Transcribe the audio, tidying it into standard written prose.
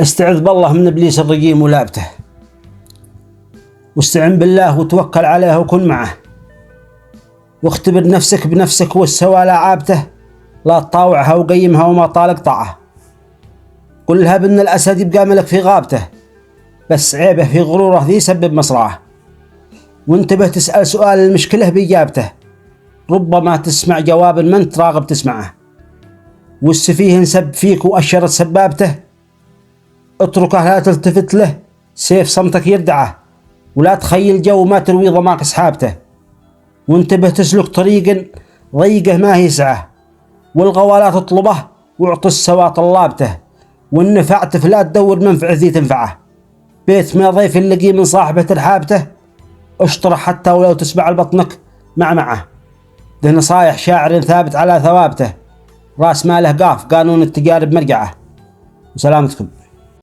استعذ بالله من ابليس الرجيم ولابته، واستعن بالله وتوكل عليه وكن معه، واختبر نفسك بنفسك والسوى لعابته، لا تطاوعها وقيمها وما طالق طاعه. قل لها بأن الأسد يبقى ملك في غابته، بس عيبه في غروره ذي يسبب مصرعه. وانتبه تسأل سؤال المشكلة بإجابته، ربما تسمع جواب من أنت راغب تسمعه. والسفيه انسب فيك وأشرت سبابته، اتركه لا تلتفت له، سيف صمتك يردعه، ولا تخيل جو ما تروي ضماك أصحابته. وانتبه تسلك طريق ضيقه ما يسعه، والغوالات تطلبه واعطي السوا طلابته. وإن نفعت فلا تدور منفعه ذي تنفعه، بيت ما ضيف اللقي من صاحبه ترحابته، اشطرح حتى ولو تسبع لبطنك معه. ذي نصايح شاعر ثابت على ثوابته، راس ماله قاف قانون التجارب مرجعه. وسلامتكم.